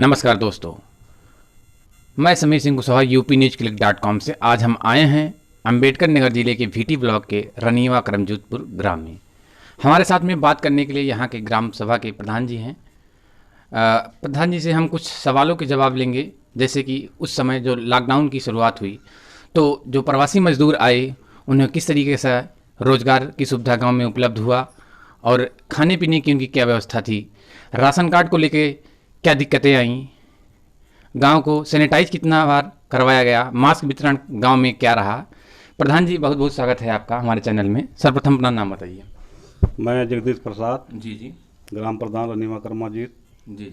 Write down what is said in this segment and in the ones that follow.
नमस्कार दोस्तों, मैं समीर सिंह कुशवाहा UPNewsClick.com से आज हम आए हैं अंबेडकर नगर जिले के VT ब्लॉक के रनीवा करमजूतपुर ग्राम में। हमारे साथ में बात करने के लिए यहाँ के ग्राम सभा के प्रधान जी हैं। प्रधान जी से हम कुछ सवालों के जवाब लेंगे, जैसे कि उस समय जो लॉकडाउन की शुरुआत हुई तो जो प्रवासी मजदूर आए उन्हें किस तरीके से रोज़गार की सुविधा गाँव में उपलब्ध हुआ और खाने पीने की उनकी क्या व्यवस्था थी, राशन कार्ड को लेकर क्या दिक्कतें आईं, गांव को सैनिटाइज कितना बार करवाया गया, मास्क वितरण गांव में क्या रहा। प्रधान जी, बहुत बहुत स्वागत है आपका हमारे चैनल में। सर्वप्रथम अपना नाम बताइए। मैं जगदीश प्रसाद जी, ग्राम प्रधान रनीवा करमाजीत। जी,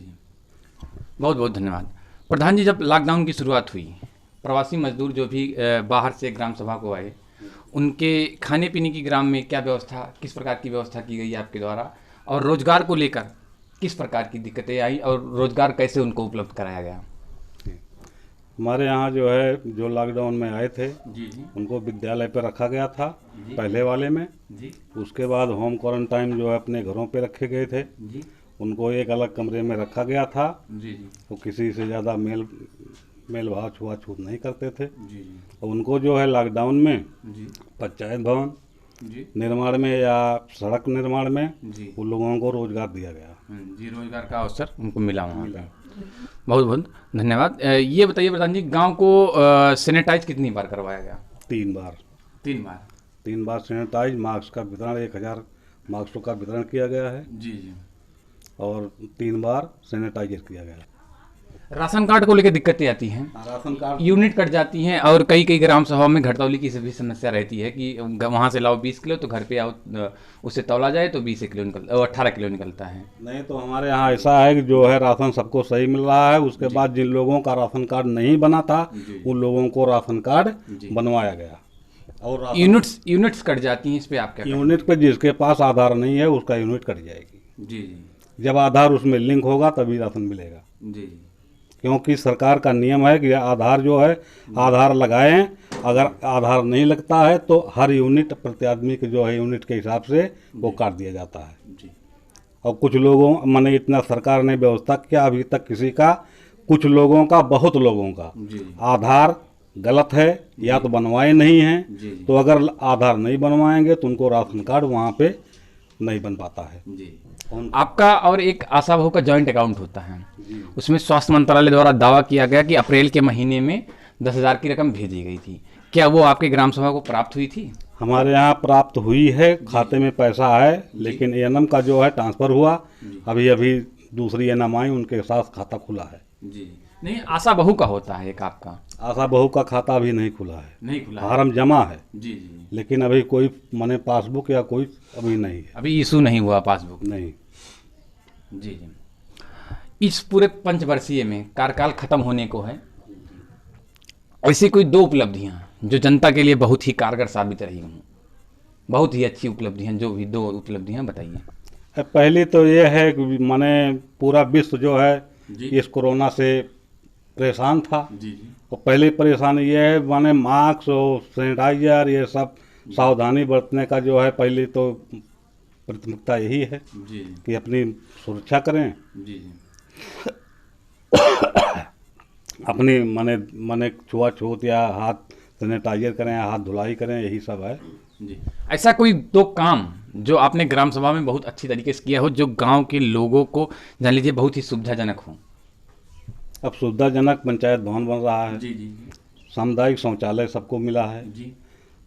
बहुत बहुत धन्यवाद। प्रधान जी, जब लॉकडाउन की शुरुआत हुई, प्रवासी मजदूर जो भी बाहर से ग्राम सभा को आए, उनके खाने पीने की ग्राम में क्या व्यवस्था, किस प्रकार की व्यवस्था की गई आपके द्वारा, और रोजगार को लेकर किस प्रकार की दिक्कतें आई और रोजगार कैसे उनको उपलब्ध कराया गया। हमारे यहाँ जो है जो लॉकडाउन में आए थे जी, उनको विद्यालय पर रखा गया था पहले वाले में। जी, उसके बाद होम क्वारंटाइन जो है अपने घरों पे रखे गए थे, जी, उनको एक अलग कमरे में रखा गया था। जी, तो किसी से ज़्यादा मेल भाव छुआछूत नहीं करते थे। जी, और उनको जो है लॉकडाउन में जी, पंचायत भवन जी, निर्माण में या सड़क निर्माण में जी, उन लोगों को रोजगार दिया गया। जी, रोजगार का अवसर उनको मिला वहाँ पे। बहुत बहुत धन्यवाद। ये बताइए प्रधान जी, गांव को सैनिटाइज कितनी बार करवाया गया। 3 बार 3 बार। सैनिटाइज, मास्क का वितरण 1000 मास्कों का वितरण किया गया है जी, जी। और 3 बार सैनिटाइजर किया गया है। राशन कार्ड को लेकर दिक्कतें आती हैं, राशन कार्ड यूनिट कट जाती हैं और कई कई ग्राम सभा में घटतौली की भी समस्या रहती है कि वहाँ से लाओ 20 किलो तो घर पे आओ उससे तौला जाए तो 20 किलो 18 किलो निकलता है। नहीं, तो हमारे यहाँ ऐसा है कि जो है राशन सबको सही मिल रहा है। उसके बाद जिन लोगों का राशन कार्ड नहीं बना था उन लोगों को राशन कार्ड बनवाया गया। और यूनिट्स कट जाती हैं, इस पे आप क्या कहें? यूनिट पे जिसके पास आधार नहीं है उसका यूनिट कट जाएगी। जी, जी, जब आधार उसमें लिंक होगा तभी राशन मिलेगा, जी, क्योंकि सरकार का नियम है कि आधार जो है आधार लगाएं। अगर आधार नहीं लगता है तो हर यूनिट प्रति आदमी के जो है यूनिट के हिसाब से वो काट दिया जाता है। जी, और कुछ लोगों माने इतना सरकार ने व्यवस्था किया, अभी तक किसी का, कुछ लोगों का, बहुत लोगों का जी, आधार गलत है या तो बनवाए नहीं हैं। जी, तो अगर आधार नहीं बनवाएंगे तो उनको राशन कार्ड वहाँ पे नहीं बन पाता है। जी। आपका और एक आशा बहू का जॉइंट अकाउंट होता है, जी। उसमें स्वास्थ्य मंत्रालय द्वारा दावा किया गया कि अप्रैल के महीने में 10,000 की रकम भेजी गई थी। क्या वो आपके ग्राम सभा को प्राप्त हुई थी? हमारे यहाँ प्राप्त हुई है, खाते में पैसा है, लेकिन एएनएम का जो है ट्रांसफ़र हुआ। अभी अभी दूसरी एएनएम आई, उनके साथ खाता खुला है। जी, नहीं, आशा बहू का होता है एक आपका। आशा बहू का खाता अभी नहीं खुला है, नहीं खुला है। फार्म जमा है, जी, जी, लेकिन अभी कोई माने पासबुक या कोई अभी नहीं है। अभी इशू नहीं हुआ पासबुक। नहीं। जी, जी। इस पूरे पंचवर्षीय में कार्यकाल खत्म होने को है, ऐसी कोई 2 उपलब्धियां जो जनता के लिए बहुत ही कारगर साबित रही हों, बहुत ही अच्छी उपलब्धियां, जो भी 2 उपलब्धियां बताइए। पहली तो ये है कि माने पूरा विश्व जो है इस कोरोना से परेशान था। जी, जी, और पहली परेशानी ये है माने मास्क और सैनिटाइजर ये सब सावधानी बरतने का जो है पहली तो प्राथमिकता यही है जी, कि अपनी सुरक्षा करें, जी, जी, अपनी माने छुआछूत या हाथ सैनिटाइजर करें, हाथ धुलाई करें, यही सब है। जी। ऐसा कोई 2 काम जो आपने ग्राम सभा में बहुत अच्छी तरीके से किया हो, जो गांव के लोगों को जान लीजिए बहुत ही सुविधाजनक हो? अब सुविधाजनक पंचायत भवन बन रहा है, जी, जी, सामुदायिक शौचालय सबको मिला है, जी,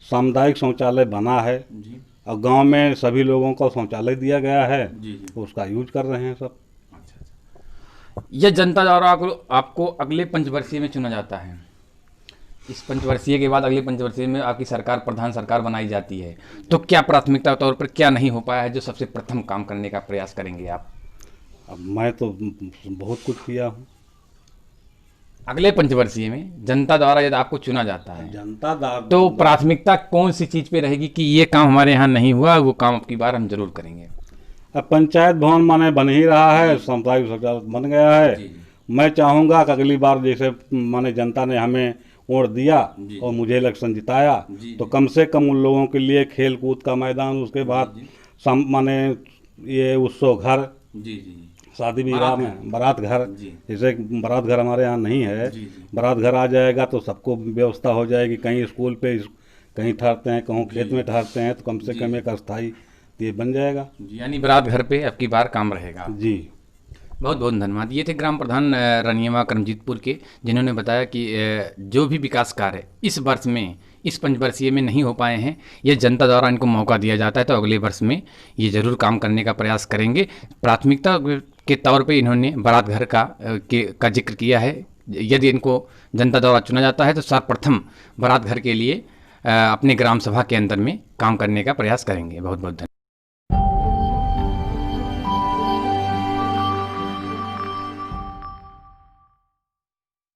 सामुदायिक शौचालय बना है जी, और गांव में सभी लोगों को शौचालय दिया गया है, जी, जी। उसका यूज कर रहे हैं सब। अच्छा, अच्छा। यह जनता द्वारा आपको अगले पंचवर्षीय में चुना जाता है। इस पंचवर्षीय के बाद अगले पंचवर्षीय में आपकी सरकार, प्रधान सरकार बनाई जाती है, तो क्या प्राथमिकता तौर पर क्या नहीं हो पाया है जो सबसे प्रथम काम करने का प्रयास करेंगे आप? अब मैं तो बहुत कुछ किया हूँ। अगले पंचवर्षीय में जनता द्वारा यदि आपको चुना जाता है जनता तो प्राथमिकता कौन सी चीज पे रहेगी कि ये काम हमारे यहाँ नहीं हुआ, वो काम अब की बार हम जरूर करेंगे? अब पंचायत भवन माने बन ही रहा है, सामुदायिक शौचालय बन गया है। मैं चाहूँगा कि अगली बार जैसे माने जनता ने हमें वोट दिया और मुझे इलेक्शन जिताया तो कम से कम उन लोगों के लिए खेल कूद का मैदान, उसके बाद माने ये उत्सव घर, जी, जी, शादी विवाह में बारात घर, जी। जैसे बारात घर हमारे यहाँ नहीं है, बारात घर आ जाएगा तो सबको व्यवस्था हो जाएगी। कहीं स्कूल पे कहीं ठहरते हैं, कहूँ खेत में ठहरते हैं, तो कम से कम एक अस्थाई ये बन जाएगा। यानी बारात घर पे अब की बार काम रहेगा। जी। बहुत बहुत धन्यवाद। ये थे ग्राम प्रधान रनियावा करमजीतपुर के, जिन्होंने बताया कि जो भी विकास कार्य इस वर्ष में, इस पंचवर्षीय में नहीं हो पाए हैं, यह जनता द्वारा इनको मौका दिया जाता है तो अगले वर्ष में ये जरूर काम करने का प्रयास करेंगे। प्राथमिकता के तौर पे इन्होंने बारात घर का जिक्र किया है। यदि इनको जनता द्वारा चुना जाता है तो सर्वप्रथम बारात घर के लिए अपने ग्राम सभा के अंदर में काम करने का प्रयास करेंगे। बहुत बहुत धन्यवाद।